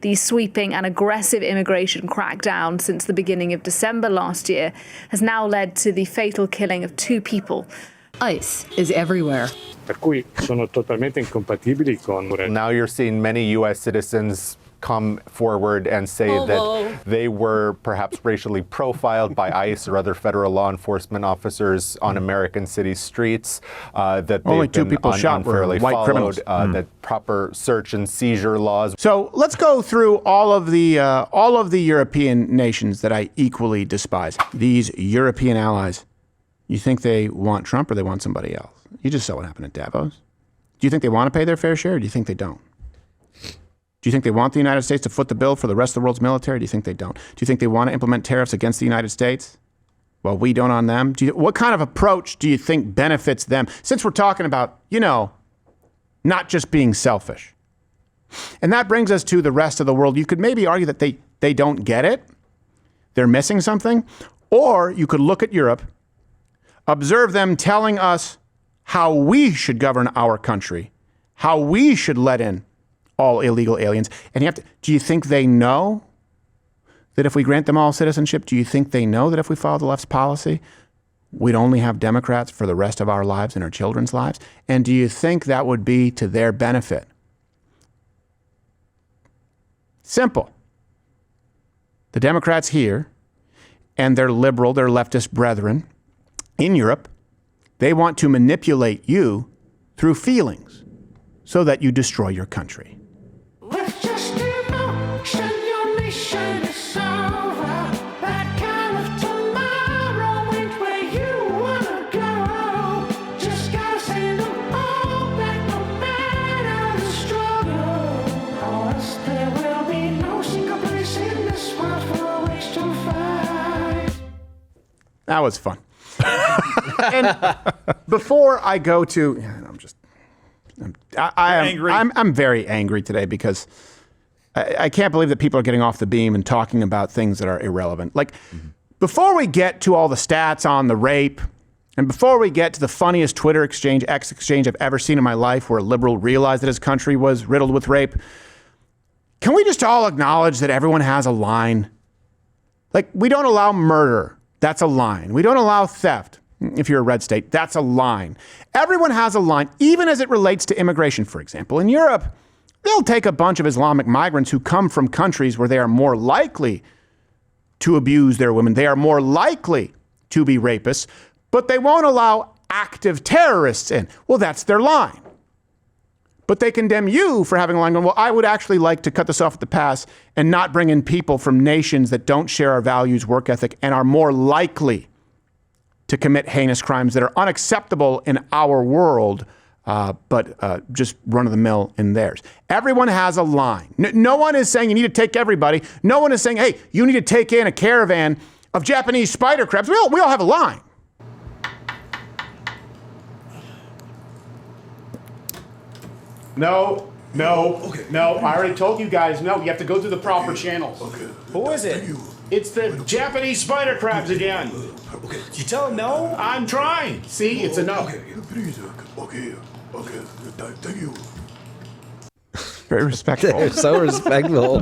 The sweeping and aggressive immigration crackdown since the beginning of December last year has now led to the fatal killing of 2 people. ICE is everywhere. Per cui sono totalmente incompatibili con... Now you're seeing many U.S. citizens come forward and say that they were perhaps racially profiled by ICE or other federal law enforcement officers on American city streets, that only they've 2 been people shot were unfairly white followed, criminals. that proper search and seizure laws. So let's go through all of the European nations that I equally despise. These European allies. You think they want Trump or they want somebody else? You just saw what happened at Davos. Do you think they want to pay their fair share or do you think they don't? Do you think they want the United States to foot the bill for the rest of the world's military? Do you think they don't? Do you think they want to implement tariffs against the United States while we don't on them? What kind of approach do you think benefits them? Since we're talking about, not just being selfish. And that brings us to the rest of the world. You could maybe argue that they don't get it. They're missing something. Or you could look at Europe, observe them telling us how we should govern our country, how we should let in all illegal aliens. And do you think they know that if we grant them all citizenship, do you think they know that if we follow the left's policy, we'd only have Democrats for the rest of our lives and our children's lives? And do you think that would be to their benefit? Simple. The Democrats here and their liberal, their leftist brethren in Europe, they want to manipulate you through feelings so that you destroy your country. With just emotion, your mission is over. That kind of tomorrow ain't where you wanna go. Just gotta say them all back, no matter the struggle. Or else there will be no single place in this world for a witch to fight. That was fun. And before I go to, I'm very angry today because I can't believe that people are getting off the beam and talking about things that are irrelevant. Like, before we get to all the stats on the rape, and before we get to the funniest Twitter exchange, X exchange I've ever seen in my life where a liberal realized that his country was riddled with rape, can we just all acknowledge that everyone has a line? Like, we don't allow murder. That's a line. We don't allow theft. If you're a red state, that's a line. Everyone has a line, even as it relates to immigration, for example. In Europe, they'll take a bunch of Islamic migrants who come from countries where they are more likely to abuse their women. They are more likely to be rapists, but they won't allow active terrorists in. Well, that's their line. But they condemn you for having a line going, well, I would actually like to cut this off at the pass and not bring in people from nations that don't share our values, work ethic, and are more likely to commit heinous crimes that are unacceptable in our world, but just run-of-the-mill in theirs. Everyone has a line. No one is saying you need to take everybody. No one is saying, hey, you need to take in a caravan of Japanese spider crabs. We all have a line. No, I already told you guys, no, you have to go through the proper channels. Okay. Who is it? It's the Japanese spider crabs again. Okay. You tell him no? I'm trying. See, it's a no. Okay, please. Okay. Thank you. Very respectful. They're so respectful.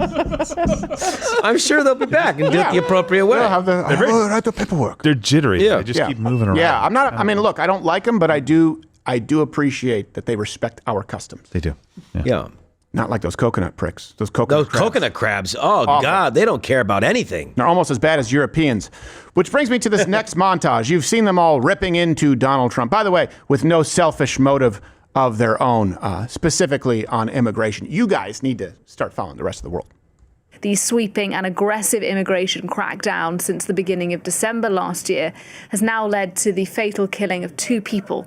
I'm sure they'll be back and do it the appropriate way. They'll have the paperwork. They're jittery. Yeah. They just keep moving around. Yeah, look, I don't like them, but I do appreciate that they respect our customs. They do. Yeah. Not like those coconut pricks. Those coconut crabs. Oh, Awful. God, they don't care about anything. They're almost as bad as Europeans. Which brings me to this next montage. You've seen them all ripping into Donald Trump. By the way, with no selfish motive of their own, specifically on immigration. You guys need to start following the rest of the world. The sweeping and aggressive immigration crackdown since the beginning of December last year has now led to the fatal killing of 2 people.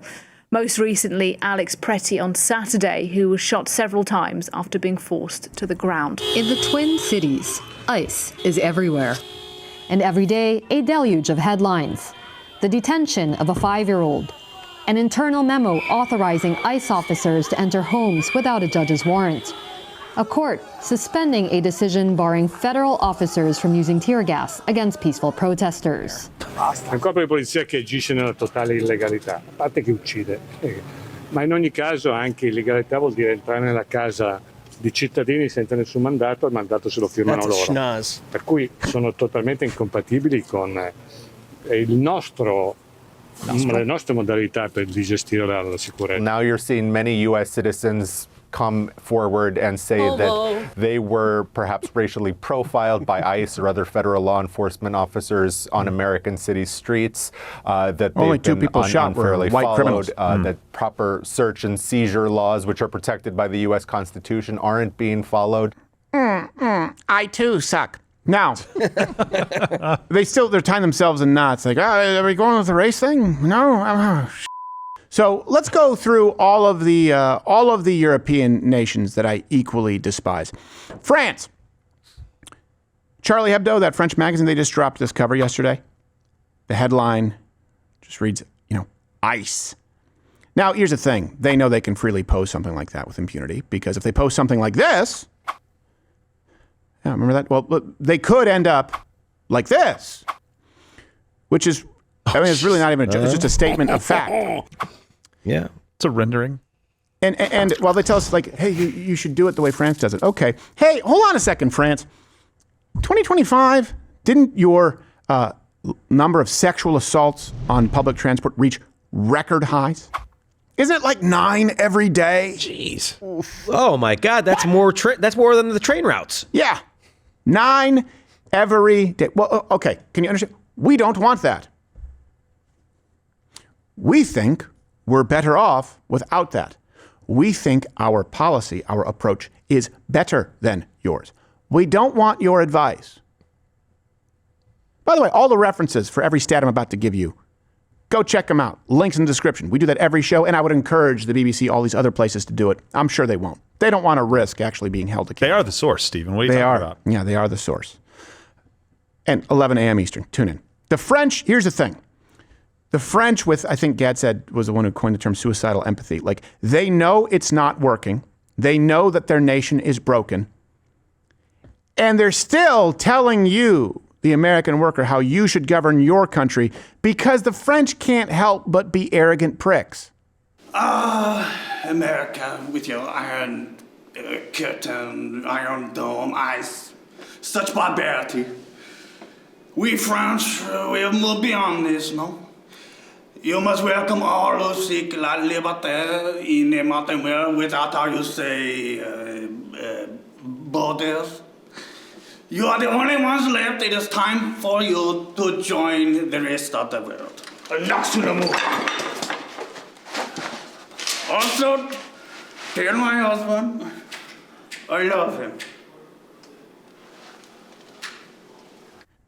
Most recently, Alex Pretty on Saturday, who was shot several times after being forced to the ground. In the Twin Cities, ICE is everywhere. And every day, a deluge of headlines. The detention of a 5-year-old. An internal memo authorizing ICE officers to enter homes without a judge's warrant. A court suspending a decision barring federal officers from using tear gas against peaceful protesters. Un corpo di polizia che agisce nella totale illegalità, a parte che uccide. Ma in ogni caso anche illegalità vuol dire entrare nella casa di cittadini senza nessun mandato, il mandato se lo firmano That's a loro. schnoz. Per cui sono totalmente incompatibili con le nostre modalità per gestire la sicurezza. Now you're seeing many U.S. citizens come forward and say that they were perhaps racially profiled by ICE or other federal law enforcement officers on American city streets, that Only they've two been people shot were unfairly white followed, criminals. that proper search and seizure laws, which are protected by the U.S. Constitution, aren't being followed. I too suck. Now, they're tying themselves in knots. Like, are we going with the race thing? No. So let's go through all of the European nations that I equally despise. France. Charlie Hebdo, that French magazine, they just dropped this cover yesterday. The headline just reads, ICE. Now, here's the thing. They know they can freely post something like that with impunity, because if they post something like this, yeah, remember that? Well, they could end up like this, which is, it's really not even a joke. It's just a statement of fact. Yeah. It's a rendering. And while they tell us, like, hey, you should do it the way France does it. Okay. Hey, hold on a second, France. 2025, didn't your number of sexual assaults on public transport reach record highs? Isn't it like 9 every day? Jeez. Oh my God, that's more. That's more than the train routes. Yeah, 9 every day. Well, okay. Can you understand? We don't want that. We think we're better off without that. We think our policy, our approach is better than yours. We don't want your advice. By the way, all the references for every stat I'm about to give you, go check them out. Links in the description. We do that every show, and I would encourage the BBC, all these other places to do it. I'm sure they won't. They don't want to risk actually being held accountable. They are the source, Stephen. What are you talking about? Yeah, they are the source. And 11 a.m. Eastern. Tune in. The French, here's the thing. The French, with, I think Gad said, was the one who coined the term suicidal empathy. Like, they know it's not working. They know that their nation is broken. And they're still telling you, the American worker, how you should govern your country, because the French can't help but be arrogant pricks. America, with your iron curtain, iron dome, ice, such barbarity. We French, we move beyond this, no? You must welcome all who seek la liberté in a modern world without, how you say, borders. You are the only ones left. It is time for you to join the rest of the world. Next to the moon. Also, tell my husband I love him.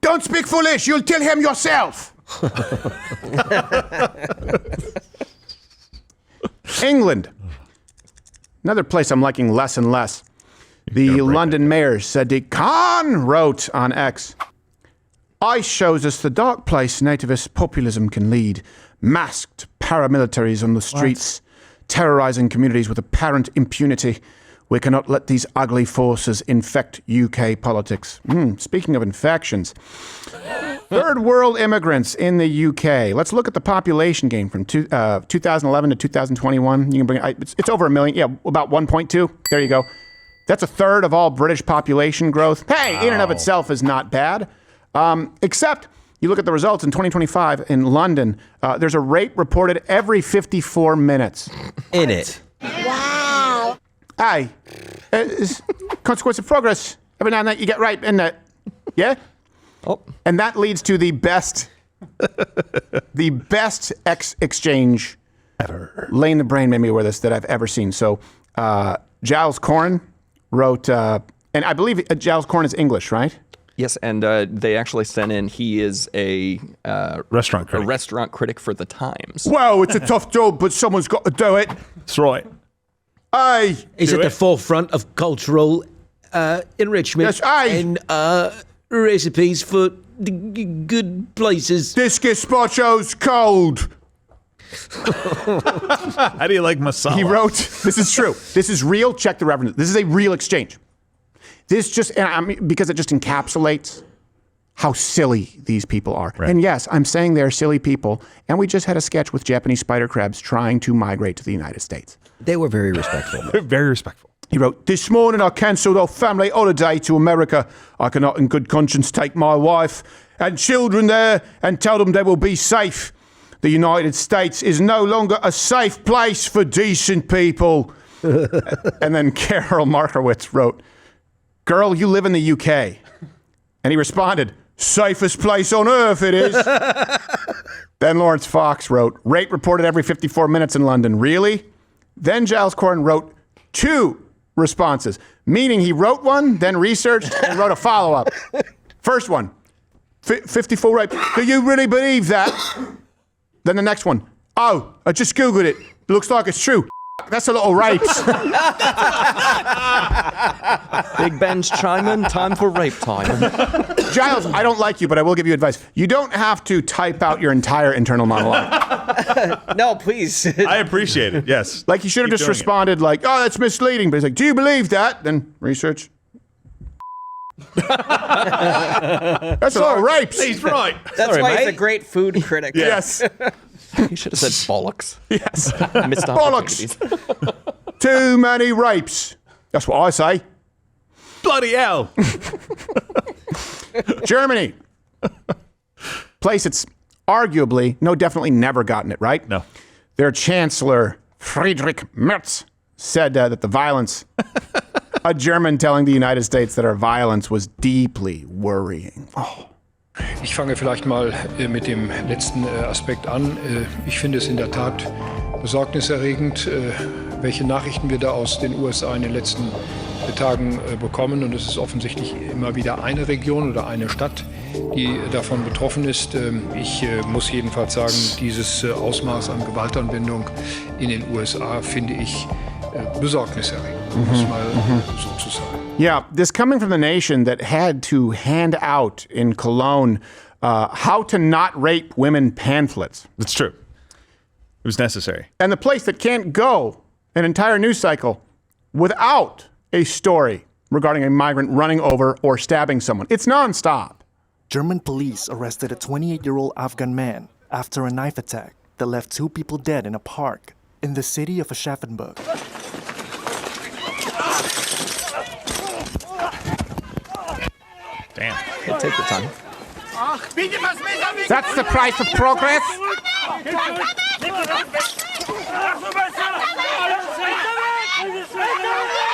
Don't speak foolish. You'll tell him yourself. England. Another place I'm liking less and less. The London mayor, Sadiq Khan, wrote on X, ICE shows us the dark place nativist populism can lead. Masked paramilitaries on the streets, terrorizing communities with apparent impunity. We cannot let these ugly forces infect UK politics. Speaking of infections, third world immigrants in the UK. Let's look at the population gain from 2011 to 2021. You can bring it's over 1 million. Yeah, about 1.2. There you go. That's a third of all British population growth. Hey, in and of itself is not bad. Except you look at the results in 2025 in London, there's a rate reported every 54 minutes. In it. Wow. Aye. It's consequence of progress. Every now and then you get right, isn't it? Yeah? Oh. And that leads to the best exchange ever. Lane the Brain made me aware of this that I've ever seen. So Giles Corn wrote, and I believe Giles Corn is English, right? Yes, and they actually sent in, he is a restaurant critic for The Times. Well, it's a tough job, but someone's got to do it. That's right. Aye. He's at the forefront of cultural enrichment. Yes, aye. And recipes for good places. This gazpacho's cold. How do you like masala? He wrote, this is true. This is real. Check the reference. This is a real exchange. This just, and I mean, because it just encapsulates how silly these people are. Right. And yes, I'm saying they're silly people. And we just had a sketch with Japanese spider crabs trying to migrate to the United States. They were very respectful. Very respectful. He wrote, "This morning I cancelled our family holiday to America. I cannot in good conscience take my wife and children there and tell them they will be safe. The United States is no longer a safe place for decent people." And then Carol Markowitz wrote, "Girl, you live in the UK." And he responded, "Safest place on earth it is." Then Lawrence Fox wrote, "Rape reported every 54 minutes in London." Really? Then Giles Corden wrote 2 responses, meaning he wrote one, then researched, and wrote a follow-up. First one, 54 rape. Do you really believe that? Then the next one, "Oh, I just Googled it. Looks like it's true. That's a lot of rapes." Big Ben's chime in. Time for rape time. Giles, I don't like you, but I will give you advice. You don't have to type out your entire internal monologue. No, please. I appreciate it. Yes. Like, you should have just responded like, "Oh, that's misleading." But he's like, "Do you believe that?" Then research. That's a lot of rapes. He's right. That's Sorry, why he's mate. a great food critic. Yes. You should have said bollocks. Yes. Missed Bollocks. opportunities. Too many rapes. That's what I say. Bloody hell. Germany. Place that's arguably, no, definitely never gotten it right. No. Their chancellor, Friedrich Merz, said that the violence, a German telling the United States that our violence was deeply worrying. Oh. Ich fange vielleicht mal mit dem letzten Aspekt an. Ich finde es in der Tat besorgniserregend, welche Nachrichten wir da aus den USA in den letzten Tagen bekommen. Und es ist offensichtlich immer wieder eine Region oder eine Stadt, die davon betroffen ist. Ich muss jedenfalls sagen, dieses Ausmaß an Gewaltanwendung in den USA finde ich besorgniserregend, um es mal so zu sagen. Yeah, this coming from the nation that had to hand out in Cologne how to not rape women pamphlets. It's true. It was necessary. And the place that can't go an entire news cycle without a story regarding a migrant running over or stabbing someone. It's nonstop. German police arrested a 28-year-old Afghan man after a knife attack that left 2 people dead in a park in the city of Aschaffenburg. Damn. Yeah, take your time. That's the price of progress.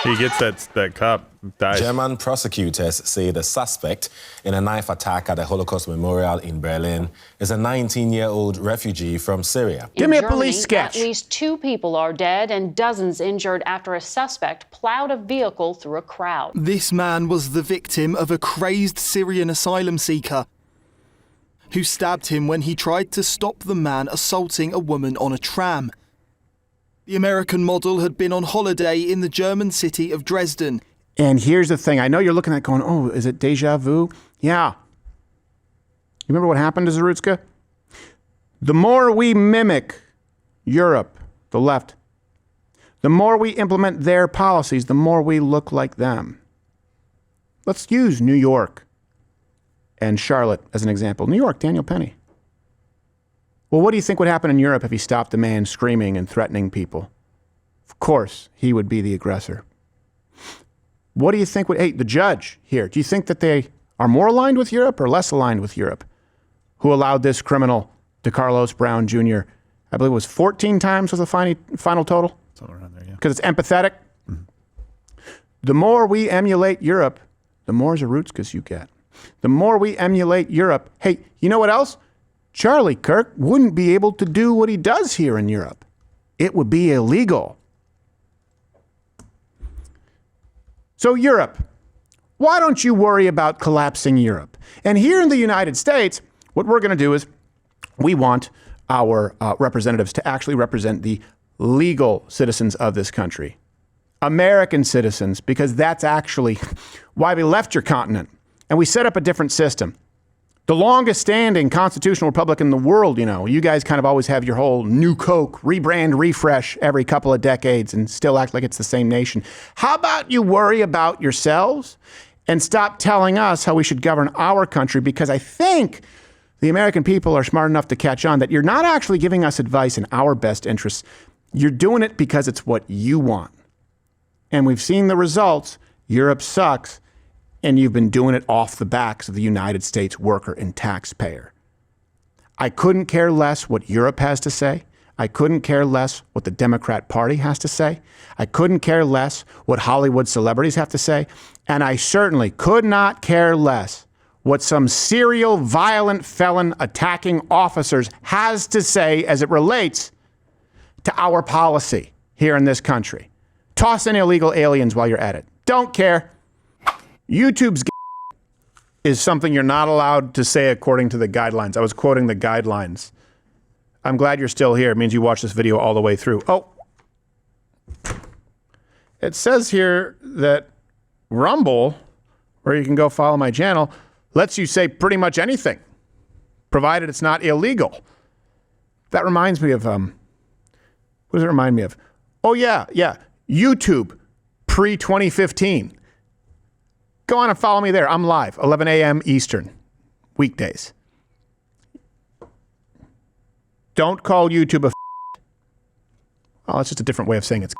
He gets that cop dies. German prosecutors say the suspect in a knife attack at the Holocaust Memorial in Berlin is a 19-year-old refugee from Syria. Give me a police sketch. At least 2 people are dead and dozens injured after a suspect plowed a vehicle through a crowd. This man was the victim of a crazed Syrian asylum seeker who stabbed him when he tried to stop the man assaulting a woman on a tram. The American model had been on holiday in the German city of Dresden. And here's the thing. I know you're looking at it going, oh, is it deja vu? Yeah. You remember what happened to Zarutska? The more we mimic Europe, the left, the more we implement their policies, the more we look like them. Let's use New York and Charlotte as an example. New York, Daniel Penny. Well, what do you think would happen in Europe if he stopped a man screaming and threatening people? Of course, he would be the aggressor. What do you think would, hey, the judge here, do you think that they are more aligned with Europe or less aligned with Europe? Who allowed this criminal, DeCarlos Brown Jr., I believe it was 14 times was the final total? Somewhere around there, yeah. Because it's empathetic. Mm-hmm. The more we emulate Europe, the more Zarutskas you get. The more we emulate Europe, hey, you know what else? Charlie Kirk wouldn't be able to do what he does here in Europe. It would be illegal. So Europe, why don't you worry about collapsing Europe? And here in the United States, what we're going to do is we want our representatives to actually represent the legal citizens of this country. American citizens, because that's actually why we left your continent. And we set up a different system. The longest standing constitutional republic in the world, you guys kind of always have your whole new Coke, rebrand, refresh every couple of decades and still act like it's the same nation. How about you worry about yourselves and stop telling us how we should govern our country, because I think the American people are smart enough to catch on that you're not actually giving us advice in our best interests. You're doing it because it's what you want. And we've seen the results. Europe sucks, and you've been doing it off the backs of the United States worker and taxpayer. I couldn't care less what Europe has to say. I couldn't care less what the Democrat Party has to say. I couldn't care less what Hollywood celebrities have to say. And I certainly could not care less what some serial violent felon attacking officers has to say as it relates to our policy here in this country. Toss in illegal aliens while you're at it. Don't care. YouTube's is something you're not allowed to say according to the guidelines. I was quoting the guidelines. I'm glad you're still here. It means you watched this video all the way through. Oh, it says here that Rumble, where you can go follow my channel, lets you say pretty much anything, provided it's not illegal. That reminds me of, what does it remind me of? Oh, yeah. YouTube, pre-2015. Go on and follow me there. I'm live, 11 a.m. Eastern, weekdays. Don't call YouTube a well, it's just a different way of saying it's